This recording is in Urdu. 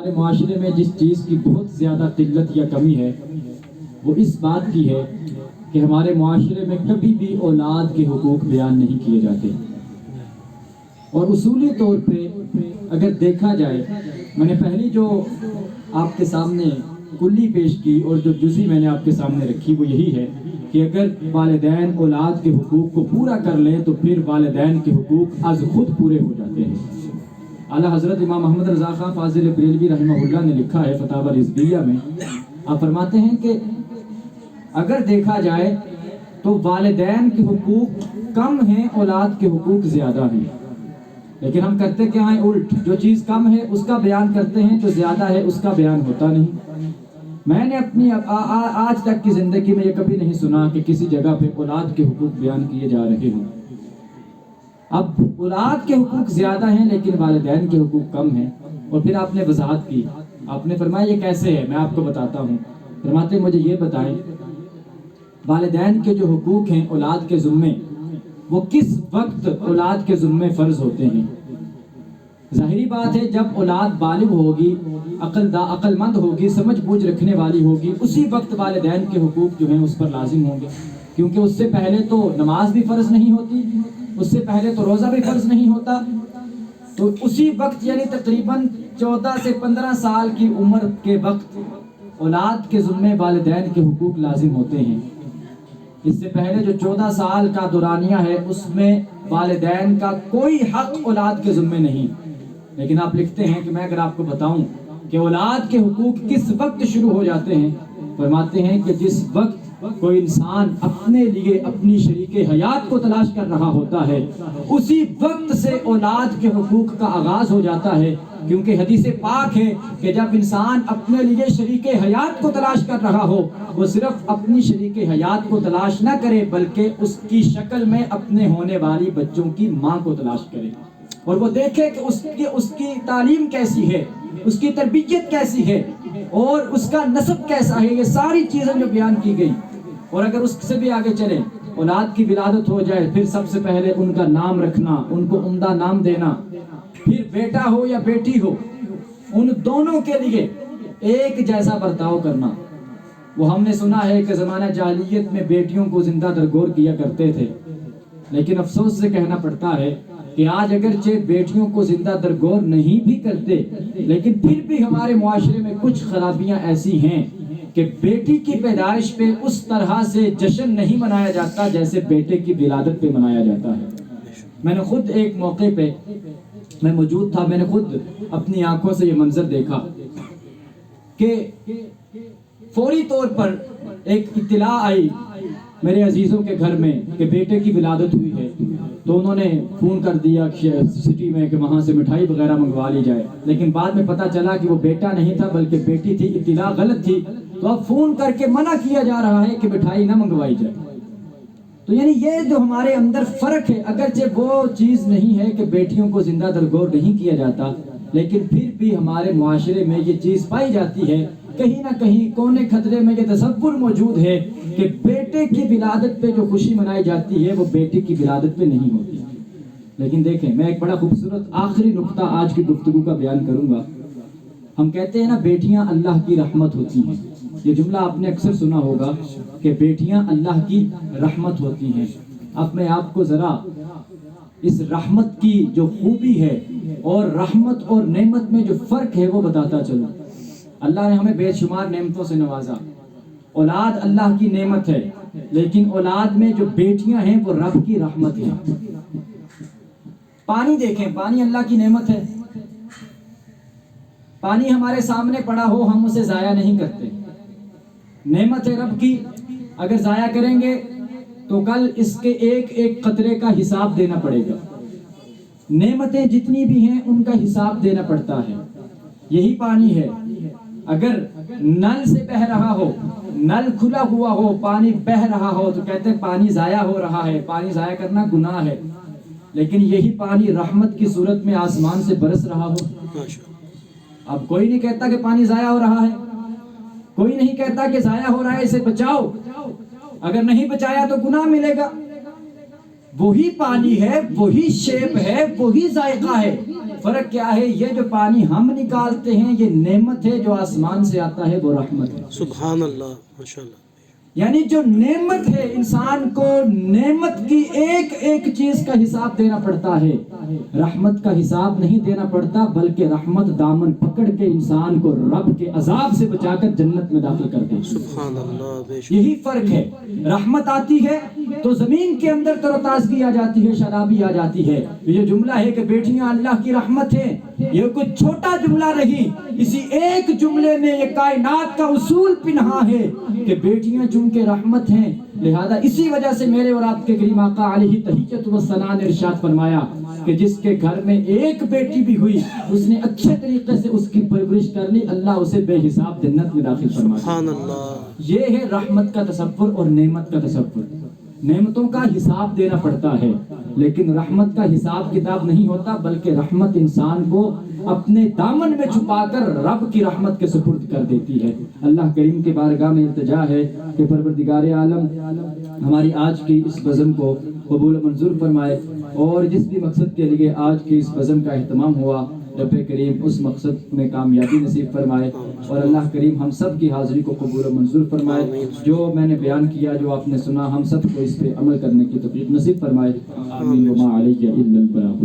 ہمارے معاشرے میں جس چیز کی بہت زیادہ قلت یا کمی ہے وہ اس بات کی ہے کہ ہمارے معاشرے میں کبھی بھی اولاد کے حقوق بیان نہیں کیے جاتے. اور اصولی طور پہ اگر دیکھا جائے، میں نے پہلی جو آپ کے سامنے کلی پیش کی اور جو جزئی میں نے آپ کے سامنے رکھی وہ یہی ہے کہ اگر والدین اولاد کے حقوق کو پورا کر لیں تو پھر والدین کے حقوق از خود پورے ہو جاتے ہیں. اعلیٰ حضرت امام محمد رضا خان فاضل بریلوی رحمہ اللہ نے لکھا ہے فتاوی رضویہ میں، آپ فرماتے ہیں کہ اگر دیکھا جائے تو والدین کے حقوق کم ہیں، اولاد کے حقوق زیادہ ہیں. لیکن ہم کرتے کیا ہیں؟ الٹ. جو چیز کم ہے اس کا بیان کرتے ہیں، جو زیادہ ہے اس کا بیان ہوتا نہیں. میں نے اپنی آج تک کی زندگی میں یہ کبھی نہیں سنا کہ کسی جگہ پہ اولاد کے حقوق بیان کیے جا رہے ہوں. اب اولاد کے حقوق زیادہ ہیں لیکن والدین کے حقوق کم ہیں. اور پھر آپ نے وضاحت کی، آپ نے فرمایا یہ کیسے ہے؟ میں آپ کو بتاتا ہوں. فرماتے ہیں مجھے یہ بتائیں والدین کے جو حقوق ہیں اولاد کے ذمے وہ کس وقت اولاد کے ذمے فرض ہوتے ہیں؟ ظاہری بات ہے جب اولاد بالغ ہوگی، عقل مند ہوگی، سمجھ بوجھ رکھنے والی ہوگی، اسی وقت والدین کے حقوق جو ہیں اس پر لازم ہوں گے. کیونکہ اس سے پہلے تو نماز بھی فرض نہیں ہوتی، اس سے پہلے تو روزہ بھی فرض نہیں ہوتا. تو اسی وقت یعنی تقریباً 14 سے 15 سال کی عمر کے وقت اولاد کے ذمے والدین کے حقوق لازم ہوتے ہیں. اس سے پہلے جو 14 سال کا دورانیہ ہے اس میں والدین کا کوئی حق اولاد کے ذمے نہیں. لیکن آپ لکھتے ہیں کہ میں اگر آپ کو بتاؤں کہ اولاد کے حقوق کس وقت شروع ہو جاتے ہیں، فرماتے ہیں کہ جس وقت کوئی انسان اپنے لیے اپنی شریک حیات کو تلاش کر رہا ہوتا ہے اسی وقت سے اولاد کے حقوق کا آغاز ہو جاتا ہے. کیونکہ حدیث پاک ہے کہ جب انسان اپنے لیے شریک حیات کو تلاش کر رہا ہو وہ صرف اپنی شریک حیات کو تلاش نہ کرے بلکہ اس کی شکل میں اپنے ہونے والی بچوں کی ماں کو تلاش کرے اور وہ دیکھے کہ اس کی تعلیم کیسی ہے، اس کی تربیت کیسی ہے اور اس کا نسب کیسا ہے. یہ ساری چیزیں جو بیان کی گئی. اور اگر اس سے بھی آگے چلیں، اولاد کی ولادت ہو جائے پھر سب سے پہلے ان کا نام رکھنا، ان کو عمدہ نام دینا، پھر بیٹا ہو یا بیٹی ہو ان دونوں کے لیے ایک جیسا برتاؤ کرنا. وہ ہم نے سنا ہے کہ زمانہ جاہلیت میں بیٹیوں کو زندہ درگور کیا کرتے تھے، لیکن افسوس سے کہنا پڑتا ہے کہ آج اگرچہ بیٹیوں کو زندہ درگور نہیں بھی کرتے لیکن پھر بھی ہمارے معاشرے میں کچھ خرابیاں ایسی ہیں کہ بیٹی کی پیدائش پہ اس طرح سے جشن نہیں منایا جاتا جیسے بیٹے کی ولادت پہ منایا جاتا ہے. میں نے خود ایک موقع پہ میں موجود تھا، میں نے خود اپنی آنکھوں سے یہ منظر دیکھا کہ فوری طور پر ایک اطلاع آئی میرے عزیزوں کے گھر میں کہ بیٹے کی ولادت ہوئی ہے. تو انہوں نے فون کر دیا سٹی میں کہ وہاں سے مٹھائی وغیرہ منگوا لی جائے. لیکن بعد میں پتہ چلا کہ وہ بیٹا نہیں تھا بلکہ بیٹی تھی، اطلاع غلط تھی. تو اب فون کر کے منع کیا جا رہا ہے کہ مٹھائی نہ منگوائی جائے. تو یعنی یہ جو ہمارے اندر فرق ہے، اگرچہ وہ چیز نہیں ہے کہ بیٹیوں کو زندہ درگور نہیں کیا جاتا لیکن پھر بھی ہمارے معاشرے میں یہ چیز پائی جاتی ہے. کہیں نہ کہیں کونے خطرے میں یہ تصور موجود ہے کہ بیٹے کی ولادت پہ جو خوشی منائی جاتی ہے وہ بیٹی کی ولادت پہ نہیں ہوتی. لیکن دیکھیں میں ایک بڑا خوبصورت آخری نقطہ آج کی گفتگو کا بیان کروں گا. ہم کہتے ہیں نا بیٹیاں اللہ کی رحمت ہوتی ہیں. یہ جملہ آپ نے اکثر سنا ہوگا کہ بیٹیاں اللہ کی رحمت ہوتی ہیں. اب میں آپ کو ذرا اس رحمت کی جو خوبی ہے اور رحمت اور نعمت میں جو فرق ہے وہ بتاتا چلوں. اللہ نے ہمیں بے شمار نعمتوں سے نوازا. اولاد اللہ کی نعمت ہے لیکن اولاد میں جو بیٹیاں ہیں وہ رب کی رحمت ہے. پانی دیکھیں، پانی اللہ کی نعمت ہے. پانی ہمارے سامنے پڑا ہو ہم اسے ضائع نہیں کرتے، نعمت ہے رب کی. اگر ضائع کریں گے تو کل اس کے ایک ایک قطرے کا حساب دینا پڑے گا. نعمتیں جتنی بھی ہیں ان کا حساب دینا پڑتا ہے. یہی پانی ہے، اگر نل سے بہ رہا ہو، نل کھلا ہوا ہو، پانی بہ رہا ہو تو کہتے ہیں پانی ضائع ہو رہا ہے، پانی ضائع کرنا گناہ ہے. لیکن یہی پانی رحمت کی صورت میں آسمان سے برس رہا ہو. اب کوئی نہیں کہتا کہ پانی ضائع ہو رہا ہے، کوئی نہیں کہتا کہ ضائع ہو رہا ہے اسے بچاؤ. اگر نہیں بچایا تو گناہ ملے گا. وہی پانی ہے، وہی شیپ ہے، وہی ذائقہ ہے. فرق کیا ہے؟ یہ جو پانی ہم نکالتے ہیں یہ نعمت ہے، جو آسمان سے آتا ہے وہ رحمت ہے. سبحان اللہ، ماشاءاللہ. یعنی جو نعمت ہے، انسان کو نعمت کی ایک ایک چیز کا حساب دینا پڑتا ہے، رحمت کا حساب نہیں دینا پڑتا، بلکہ رحمت دامن پکڑ کے انسان کو رب کے عذاب سے بچا کر جنت میں داخل کر دے. سبحان اللہ، بے شک. یہی فرق ہے. رحمت آتی ہے تو زمین کے اندر تر و تازگی آ جاتی ہے، شادابی آ جاتی ہے. یہ جملہ ہے کہ بیٹیاں اللہ کی رحمت ہیں، یہ کوئی چھوٹا جملہ نہیں. اسی ایک جملے میں یہ کائنات کا اصول پنہا ہے کہ بیٹیاں چونکہ رحمت ہیں، لہذا اسی وجہ سے میرے اور آپ کے کریم آقا علیہ تحیۃ والثناء نے ارشاد فرمایا کہ جس کے گھر میں ایک بیٹی بھی ہوئی، اس نے اچھے طریقے سے اس کی پرورش کر لی، اللہ اسے بے حساب جنت میں داخل فرماتا. سبحان اللہ. یہ ہے رحمت کا تصور اور نعمت کا تصور. نعمتوں کا حساب دینا پڑتا ہے، لیکن رحمت کا حساب کتاب نہیں ہوتا، بلکہ رحمت انسان کو اپنے دامن میں چھپا کر رب کی رحمت کے سپرد کر دیتی ہے. اللہ کریم کی بارگاہ میں التجا ہے کہ پروردگار عالم ہماری آج کی اس بزم کو قبول و منظور فرمائے، اور جس بھی مقصد کے لیے آج کی اس بزم کا اہتمام ہوا، رب کریم اس مقصد میں کامیابی نصیب فرمائے، اور اللہ کریم ہم سب کی حاضری کو قبول و منظور فرمائے. جو میں نے بیان کیا، جو آپ نے سنا، ہم سب کو اس پہ عمل کرنے کی توفیق نصیب فرمائے. آمین. وما علیہ الا البلاغ.